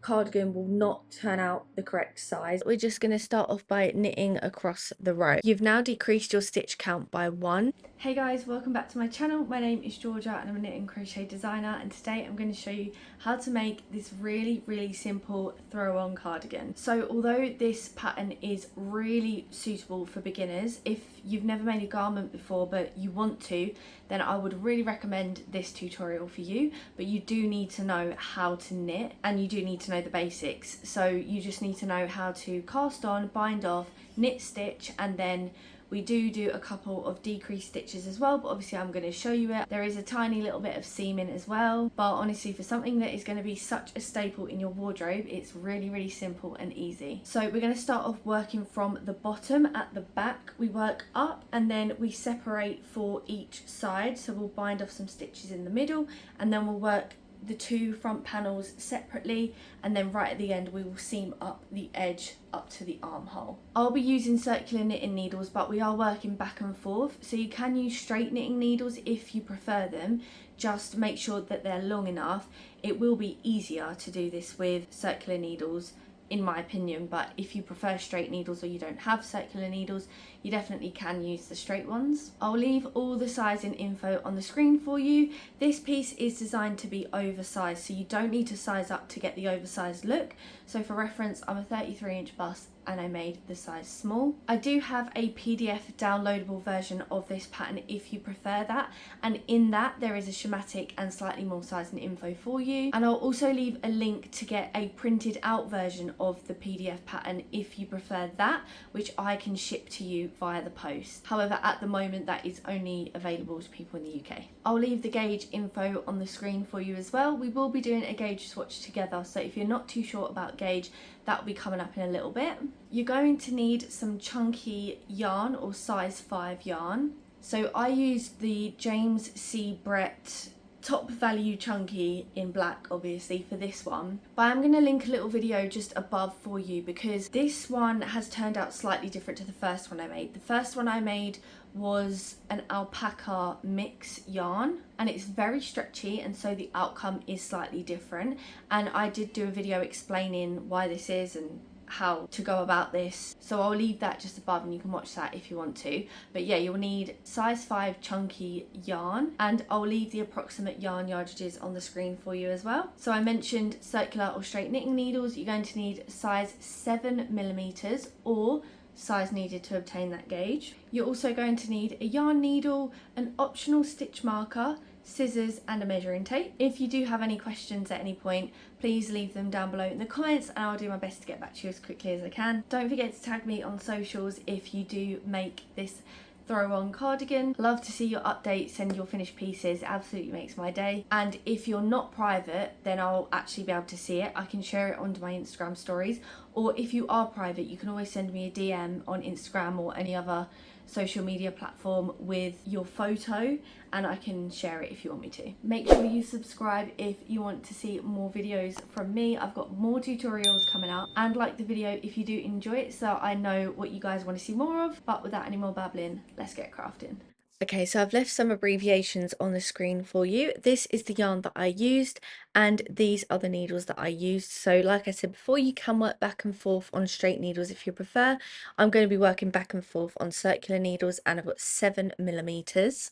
cardigan will not turn out the correct size. We're just going to start off by knitting across the row. You've now decreased your stitch count by 1. Hey guys, welcome back to my channel. My name is Georgia and I'm a knit and crochet designer, and today I'm going to show you how to make this really simple throw-on cardigan. So although this pattern is really suitable for beginners, if you've never made a garment before but you want to, then I would really recommend this tutorial for you. But you do need to know how to knit and you do need to know the basics. So you just need to know how to cast on, bind off, knit, stitch, and then we do a couple of decreased stitches as well, but obviously I'm going to show you it. There is a tiny little bit of seaming as well, but honestly for something that is going to be such a staple in your wardrobe, it's really simple and easy. So we're going to start off working from the bottom at the back. We work up and then we separate for each side. So we'll bind off some stitches in the middle and then we'll work the two front panels separately, and then right at the end we will seam up the edge up to the armhole. I'll be using circular knitting needles, but we are working back and forth, so you can use straight knitting needles if you prefer them. Just make sure that they're long enough. It will be easier to do this with circular needles in my opinion, but if you prefer straight needles or you don't have circular needles, you definitely can use the straight ones. I'll leave all the sizing info on the screen for you. This piece is designed to be oversized, so you don't need to size up to get the oversized look. So for reference, I'm a 33-inch bust and I made the size small. I do have a PDF downloadable version of this pattern if you prefer that, and in that there is a schematic and slightly more sizing info for you, and I'll also leave a link to get a printed out version of the PDF pattern if you prefer that, which I can ship to you via the post. However, at the moment that is only available to people in the UK. I'll leave the gauge info on the screen for you as well. We will be doing a gauge swatch together, so if you're not too sure about gauge, that will be coming up in a little bit. You're going to need some chunky yarn or size 5 yarn. So I used the James C. Brett top value chunky in black obviously for this one, but I'm going to link a little video just above for you because this one has turned out slightly different to the first one I made. The first one I made was an alpaca mix yarn and it's very stretchy, and so the outcome is slightly different, and I did do a video explaining why this is and how to go about this, so I'll leave that just above and you can watch that if you want to. But yeah, you'll need size 5 chunky yarn, and I'll leave the approximate yarn yardages on the screen for you as well. So I mentioned circular or straight knitting needles. You're going to need size 7mm or size needed to obtain that gauge. You're also going to need a yarn needle, an optional stitch marker, scissors and a measuring tape. If you do have any questions at any point, please leave them down below in the comments and I'll do my best to get back to you as quickly as I can. Don't forget to tag me on socials if you do make this throw-on cardigan. Love to see your updates and your finished pieces. It absolutely makes my day. And if you're not private, then I'll actually be able to see it. I can share it onto my Instagram stories, or if you are private, you can always send me a DM on Instagram or any other social media platform with your photo and I can share it if you want me to. Make sure you subscribe if you want to see more videos from me. I've got more tutorials coming out, and like the video if you do enjoy it so I know what you guys want to see more of. But without any more babbling, let's get crafting. Okay, so I've left some abbreviations on the screen for you. This is the yarn that I used and these are the needles that I used. So like I said before, you can work back and forth on straight needles if you prefer. I'm going to be working back and forth on circular needles and I've got 7mm.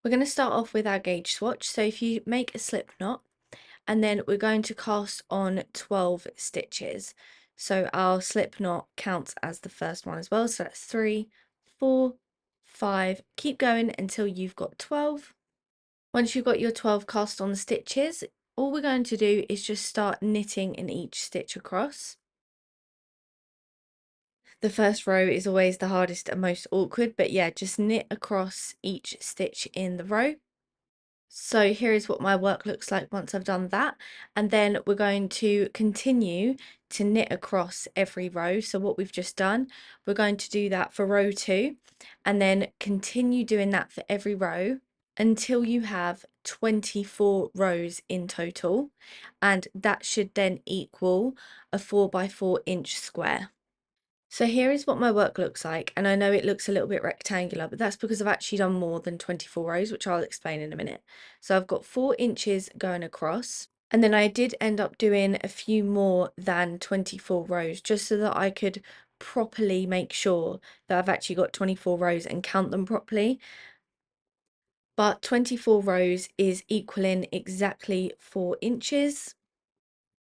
We're going to start off with our gauge swatch. So if you make a slip knot, and then we're going to cast on 12 stitches. So our slip knot counts as the first one as well. So that's 3, 4, 5, keep going until you've got 12. Once you've got your 12 cast on stitches, all we're going to do is just start knitting in each stitch across. The first row is always the hardest and most awkward, but yeah, just knit across each stitch in the row. So here is what my work looks like once I've done that, and then we're going to continue to knit across every row. So what we've just done, we're going to do that for row 2 and then continue doing that for every row until you have 24 rows in total, and that should then equal a 4x4-inch square. So here is what my work looks like, and I know it looks a little bit rectangular, but that's because I've actually done more than 24 rows, which I'll explain in a minute. So I've got 4 inches going across, And then I did end up doing a few more than 24 rows just so that I could properly make sure that I've actually got 24 rows and count them properly. But 24 rows is equaling exactly 4 inches.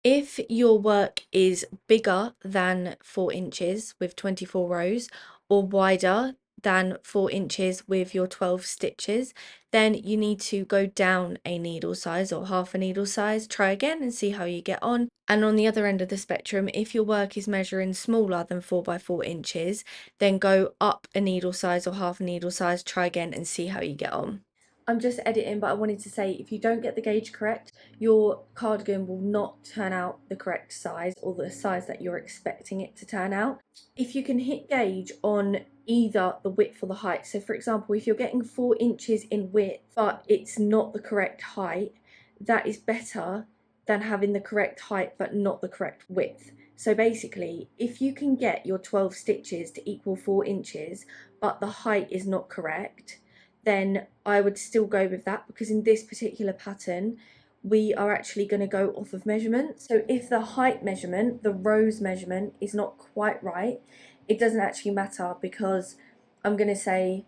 If your work is bigger than 4 inches with 24 rows or wider than 4 inches with your 12 stitches, then you need to go down a needle size or half a needle size. Try again and see how you get on. And on the other end of the spectrum, if your work is measuring smaller than 4 by 4 inches, then go up a needle size or half a needle size. Try again and see how you get on. I'm just editing, but I wanted to say if you don't get the gauge correct, your cardigan will not turn out the correct size or the size that you're expecting it to turn out. If you can hit gauge on either the width or the height, so for example, if you're getting 4 inches in width but it's not the correct height, that is better than having the correct height but not the correct width. So basically, if you can get your 12 stitches to equal 4 inches but the height is not correct, then I would still go with that, because in this particular pattern we are actually going to go off of measurement. So if the height measurement, the rows measurement, is not quite right, it doesn't actually matter, because I'm going to say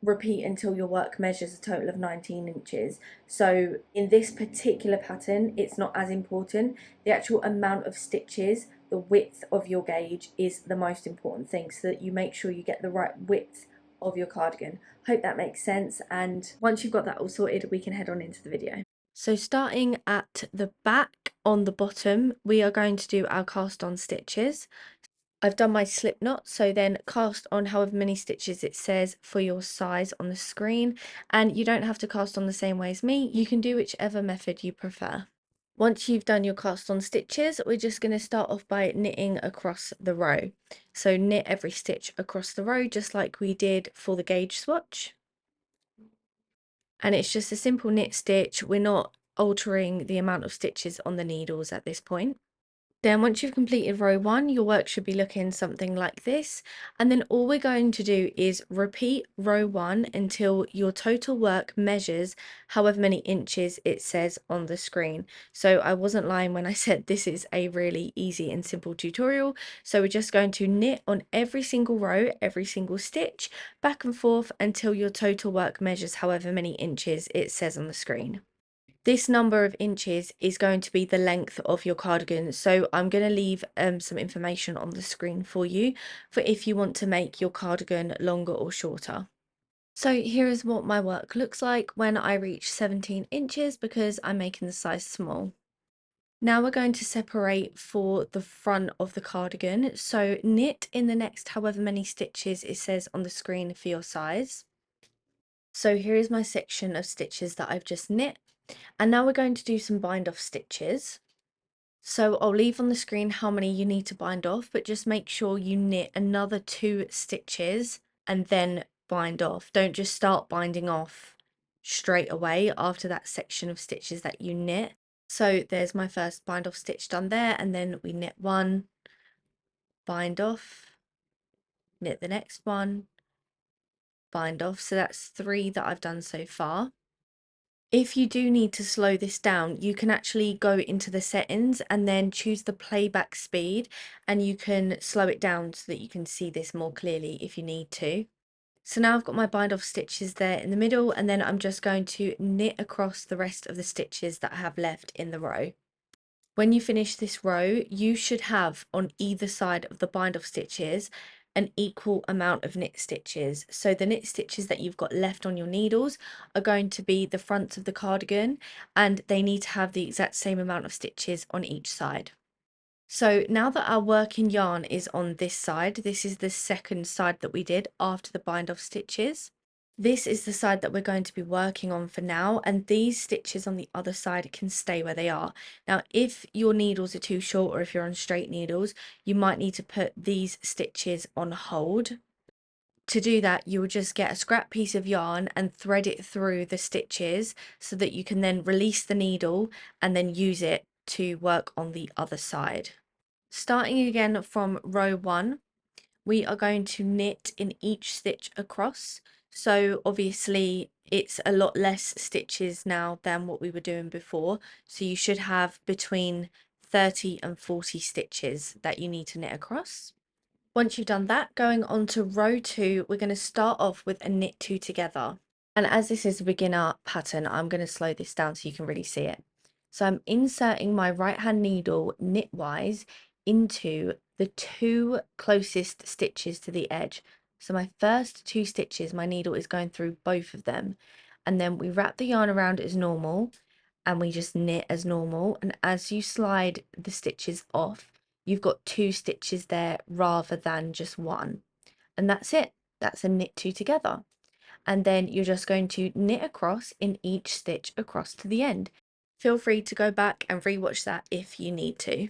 repeat until your work measures a total of 19 inches. So in this particular pattern it's not as important. The actual amount of stitches, the width of your gauge, is the most important thing, so that you make sure you get the right width of your cardigan. Hope that makes sense, and once you've got that all sorted we can head on into the video. So starting at the back on the bottom, we are going to do our cast on stitches. I've done my slip knot, so then cast on however many stitches it says for your size on the screen, and you don't have to cast on the same way as me, you can do whichever method you prefer. Once you've done your cast on stitches, we're just going to start off by knitting across the row. So knit every stitch across the row just like we did for the gauge swatch. And it's just a simple knit stitch. We're not altering the amount of stitches on the needles at this point. Then once you've completed row 1, your work should be looking something like this. And then all we're going to do is repeat row 1 until your total work measures however many inches it says on the screen. So I wasn't lying when I said this is a really easy and simple tutorial. So we're just going to knit on every single row, every single stitch, back and forth until your total work measures however many inches it says on the screen. This number of inches is going to be the length of your cardigan, so I'm going to leave some information on the screen for you for if you want to make your cardigan longer or shorter. So here is what my work looks like when I reach 17 inches, because I'm making the size small. Now we're going to separate for the front of the cardigan, so knit in the next however many stitches it says on the screen for your size. So here is my section of stitches that I've just knit. And now we're going to do some bind off stitches. So I'll leave on the screen how many you need to bind off, but just make sure you knit another 2 stitches and then bind off. Don't just start binding off straight away after that section of stitches that you knit. So there's my first bind off stitch done there, and then we knit 1, bind off, knit the next one, bind off. So that's 3 that I've done so far. If you do need to slow this down, you can actually go into the settings and then choose the playback speed, and you can slow it down so that you can see this more clearly if you need to. So now I've got my bind off stitches there in the middle, and then I'm just going to knit across the rest of the stitches that I have left in the row. When you finish this row, you should have on either side of the bind off stitches an equal amount of knit stitches. So the knit stitches that you've got left on your needles are going to be the fronts of the cardigan, and they need to have the exact same amount of stitches on each side. So now that our working yarn is on this side, this is the second side that we did after the bind off stitches. This is the side that we're going to be working on for now, and these stitches on the other side can stay where they are. Now, if your needles are too short or if you're on straight needles, you might need to put these stitches on hold. To do that, you will just get a scrap piece of yarn and thread it through the stitches so that you can then release the needle and then use it to work on the other side. Starting again from row 1, we are going to knit in each stitch across. So obviously it's a lot less stitches now than what we were doing before. So you should have between 30 and 40 stitches that you need to knit across. Once you've done that, going on to row 2, we're going to start off with a knit 2 together. And as this is a beginner pattern, I'm going to slow this down so you can really see it. So I'm inserting my right hand needle knitwise into the 2 closest stitches to the edge. So my first 2 stitches, my needle is going through both of them. And then we wrap the yarn around as normal and we just knit as normal. And as you slide the stitches off, you've got 2 stitches there rather than just 1. And that's it. That's a knit 2 together. And then you're just going to knit across in each stitch across to the end. Feel free to go back and rewatch that if you need to.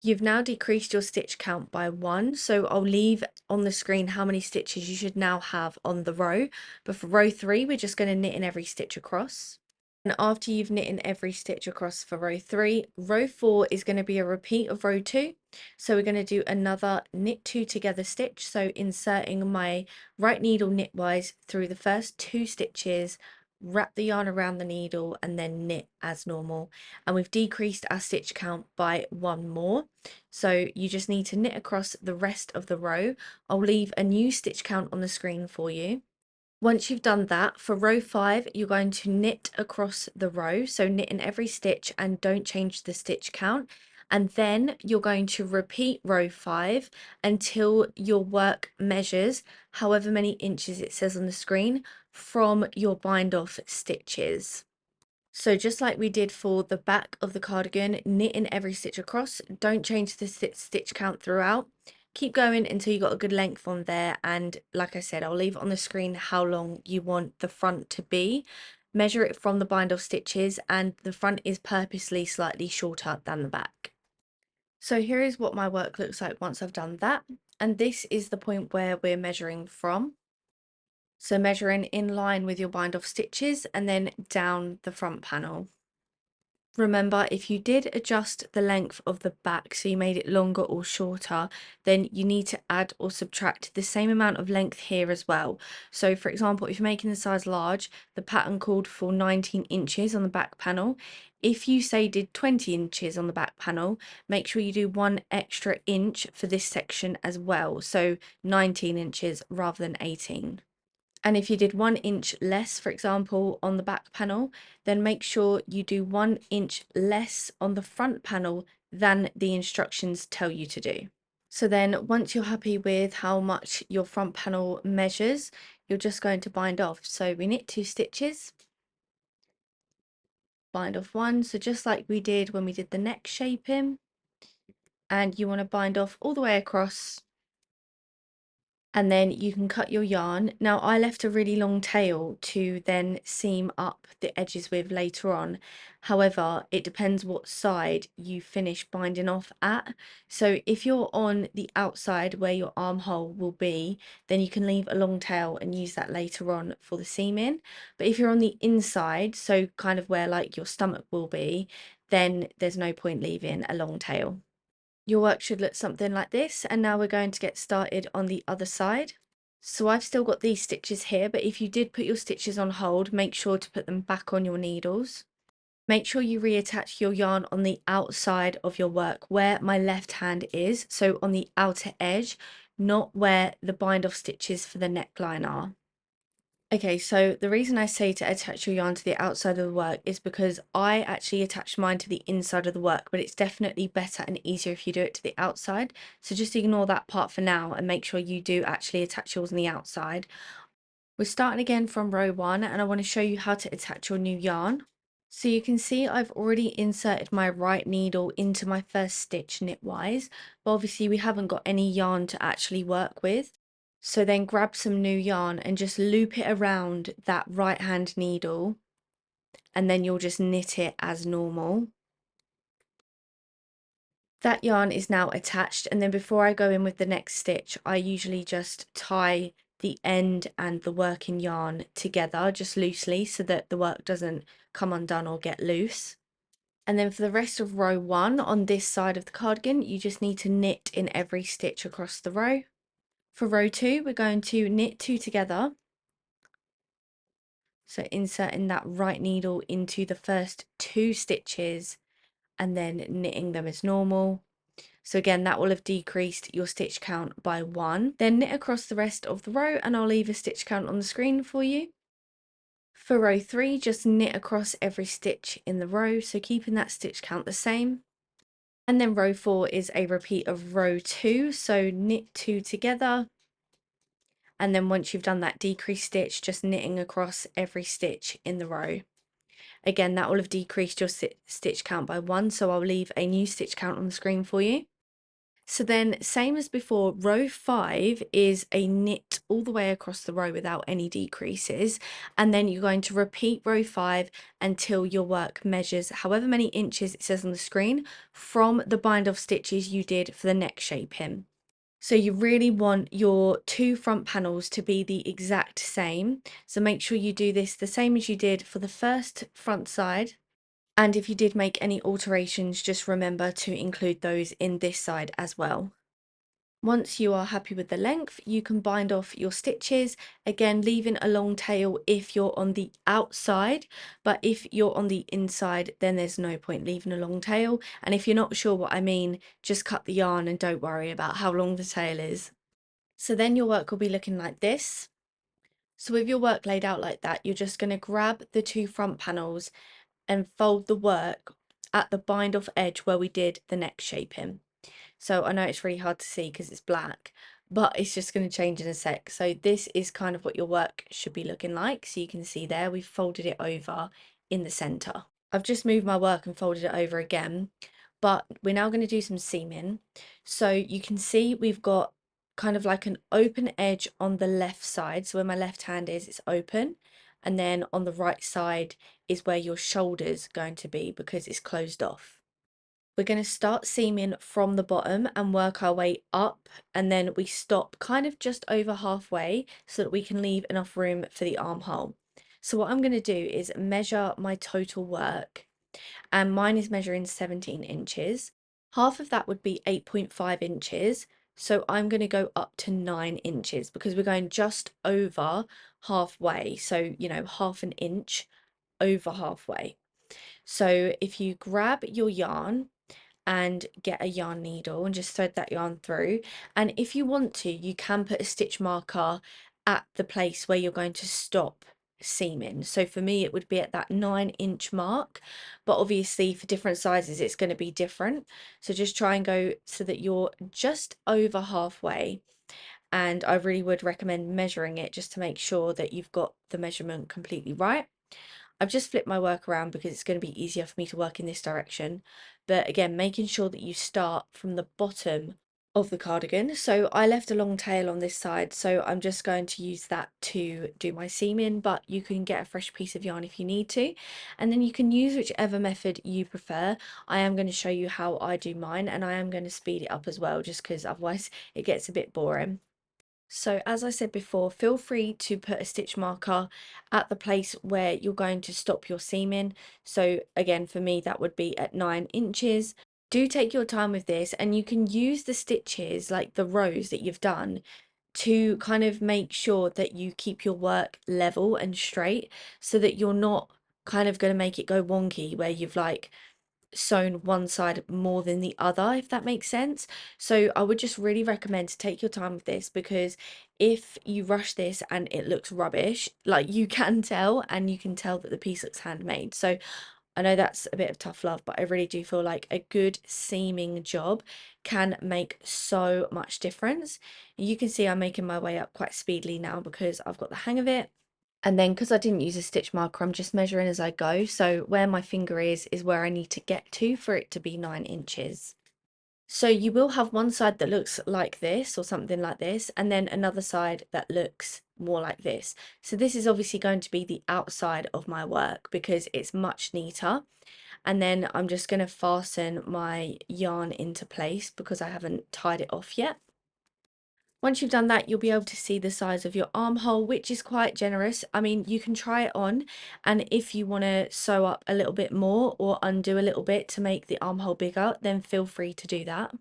You've now decreased your stitch count by 1, so I'll leave on the screen how many stitches you should now have on the row. But for row 3, we're just going to knit in every stitch across. And after you've knit in every stitch across for row 3, row 4 is going to be a repeat of row 2. So we're going to do another knit 2 together stitch. So inserting my right needle knitwise through the first 2 stitches, wrap the yarn around the needle and then knit as normal. And we've decreased our stitch count by 1 more. So you just need to knit across the rest of the row. I'll leave a new stitch count on the screen for you. Once you've done that, for row 5, you're going to knit across the row. So knit in every stitch and don't change the stitch count. And then you're going to repeat row 5 until your work measures however many inches it says on the screen from your bind off stitches. So just like we did for the back of the cardigan, knit in every stitch across, don't change the stitch count throughout. Keep going until you got a good length on there, and like I said, I'll leave on the screen how long you want the front to be. Measure it from the bind off stitches, and the front is purposely slightly shorter than the back. So here is what my work looks like once I've done that, and this is the point where we're measuring from. So measuring in line with your bind off stitches and then down the front panel. Remember, if you did adjust the length of the back, so you made it longer or shorter, then you need to add or subtract the same amount of length here as well. So for example, if you're making the size large, the pattern called for 19 inches on the back panel. If you say did 20 inches on the back panel, make sure you do 1 extra inch for this section as well. So 19 inches rather than 18. And if you did 1 inch less, for example, on the back panel, then make sure you do 1 inch less on the front panel than the instructions tell you to do. So then once you're happy with how much your front panel measures, you're just going to bind off. So we knit 2 stitches, bind off 1. So just like we did when we did the neck shaping, and you want to bind off all the way across, and then you can cut your yarn. Now I left a really long tail to then seam up the edges with later on. However, it depends what side you finish binding off at. So if you're on the outside where your armhole will be, then you can leave a long tail and use that later on for the seaming. But if you're on the inside, so kind of where like your stomach will be, then there's no point leaving a long tail. Your work should look something like this, and now we're going to get started on the other side. So I've still got these stitches here, but if you did put your stitches on hold, make sure to put them back on your needles. Make sure you reattach your yarn on the outside of your work, where my left hand is, so on the outer edge, not where the bind off stitches for the neckline are. Okay, so the reason I say to attach your yarn to the outside of the work is because I actually attach mine to the inside of the work, but it's definitely better and easier if you do it to the outside. So just ignore that part for now and make sure you do actually attach yours on the outside. We're starting again from row 1, and I want to show you how to attach your new yarn. So you can see I've already inserted my right needle into my first stitch knitwise, but obviously we haven't got any yarn to actually work with. So then grab some new yarn and just loop it around that right hand needle, and then you'll just knit it as normal. That yarn is now attached, and then before I go in with the next stitch, I usually just tie the end and the working yarn together just loosely so that the work doesn't come undone or get loose. And then for the rest of row 1 on this side of the cardigan, you just need to knit in every stitch across the row. For row 2, we're going to knit 2 together, So inserting that right needle into the first 2 stitches and then knitting them as normal. So again, that will have decreased your stitch count by 1. Then knit across the rest of the row, and I'll leave a stitch count on the screen for you. For row 3, just knit across every stitch in the row, so keeping that stitch count the same. And then row 4 is a repeat of row 2, so knit 2 together. And then once you've done that decreased stitch, just knitting across every stitch in the row. Again, that will have decreased your stitch count by 1, so I'll leave a new stitch count on the screen for you. So then, same as before, row 5 is a knit all the way across the row without any decreases, and then you're going to repeat row 5 until your work measures however many inches it says on the screen from the bind off stitches you did for the neck shaping. So you really want your 2 front panels to be the exact same, so make sure you do this the same as you did for the first front side. And if you did make any alterations, just remember to include those in this side as well. Once you are happy with the length, you can bind off your stitches, again leaving a long tail if you're on the outside, but if you're on the inside, then there's no point leaving a long tail. And if you're not sure what I mean, just cut the yarn and don't worry about how long the tail is. So then your work will be looking like this. So with your work laid out like that, you're just going to grab the 2 front panels and fold the work at the bind off edge where we did the neck shaping. So I know it's really hard to see because it's black, but it's just going to change in a sec. So this is kind of what your work should be looking like. So you can see there, we've folded it over in the center. I've just moved my work and folded it over again, but we're now going to do some seaming. So you can see we've got kind of like an open edge on the left side. So where my left hand is, it's open. And then on the right side is where your shoulder's going to be because it's closed off. We're going to start seaming from the bottom and work our way up, and then we stop kind of just over halfway so that we can leave enough room for the armhole. So what I'm going to do is measure my total work, and mine is measuring 17 inches. Half of that would be 8.5 inches. So I'm going to go up to 9 inches because we're going just over halfway. So, you know, half an inch over halfway. So if you grab your yarn and get a yarn needle and just thread that yarn through, and if you want to, you can put a stitch marker at the place where you're going to stop seaming. So for me it would be at that 9-inch mark, but obviously for different sizes it's going to be different, so just try and go so that you're just over halfway. And I really would recommend measuring it just to make sure that you've got the measurement completely right. I've just flipped my work around because it's going to be easier for me to work in this direction. But again, making sure that you start from the bottom of the cardigan. So I left a long tail on this side, so I'm just going to use that to do my seaming, but you can get a fresh piece of yarn if you need to. And then you can use whichever method you prefer. I am going to show you how I do mine, and I am going to speed it up as well, just because otherwise it gets a bit boring. So as I said before, feel free to put a stitch marker at the place where you're going to stop your seaming. So again, for me, that would be at 9 inches. Do take your time with this, and you can use the stitches, like the rows that you've done, to kind of make sure that you keep your work level and straight so that you're not kind of going to make it go wonky where you've like sewn one side more than the other, if that makes sense. So I would just really recommend to take your time with this, because if you rush this and it looks rubbish, like you can tell, and you can tell that the piece looks handmade. So I know that's a bit of tough love, but I really do feel like a good seaming job can make so much difference. You can see I'm making my way up quite speedily now because I've got the hang of it. And then because I didn't use a stitch marker, I'm just measuring as I go. So where my finger is where I need to get to for it to be 9 inches. So you will have one side that looks like this or something like this, and then another side that looks more like this. So this is obviously going to be the outside of my work because it's much neater. And then I'm just going to fasten my yarn into place because I haven't tied it off yet. Once you've done that, you'll be able to see the size of your armhole, which is quite generous. I mean, you can try it on, and if you want to sew up a little bit more or undo a little bit to make the armhole bigger, then feel free to do that.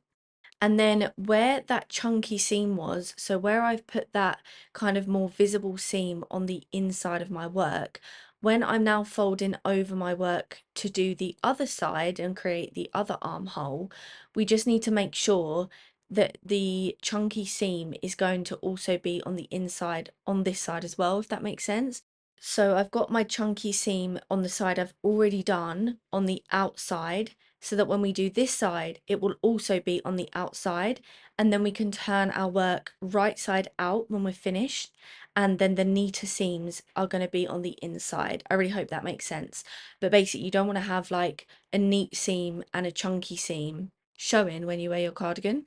And then where that chunky seam was, so where I've put that kind of more visible seam on the inside of my work, when I'm now folding over my work to do the other side and create the other armhole, we just need to make sure that the chunky seam is going to also be on the inside on this side as well, if that makes sense. So I've got my chunky seam on the side I've already done on the outside, so that when we do this side, it will also be on the outside, and then we can turn our work right side out when we're finished, and then the neater seams are going to be on the inside. I really hope that makes sense. But basically, you don't want to have like a neat seam and a chunky seam showing when you wear your cardigan.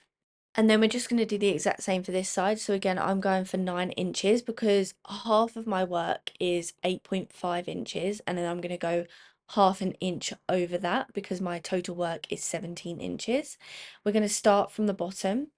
And then we're just going to do the exact same for this side. So again, I'm going for 9 inches because half of my work is 8.5 inches. And then I'm going to go half an inch over that because my total work is 17 inches. We're going to start from the bottom.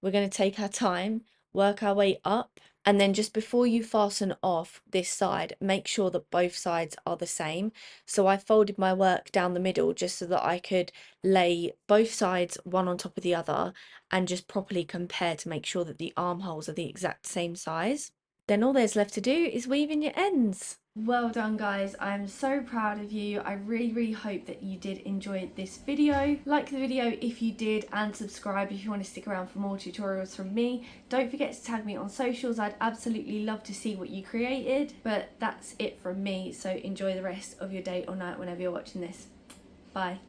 We're going to take our time, work our way up. And then just before you fasten off this side, make sure that both sides are the same. So I folded my work down the middle just so that I could lay both sides one on top of the other and just properly compare to make sure that the armholes are the exact same size. Then all there's left to do is weave in your ends. Well done, guys. I'm so proud of you. I really hope that you did enjoy this video. Like the video if you did, and subscribe if you want to stick around for more tutorials from me. Don't forget to tag me on socials. I'd absolutely love to see what you created. But that's it from me, so enjoy the rest of your day or night whenever you're watching this. Bye.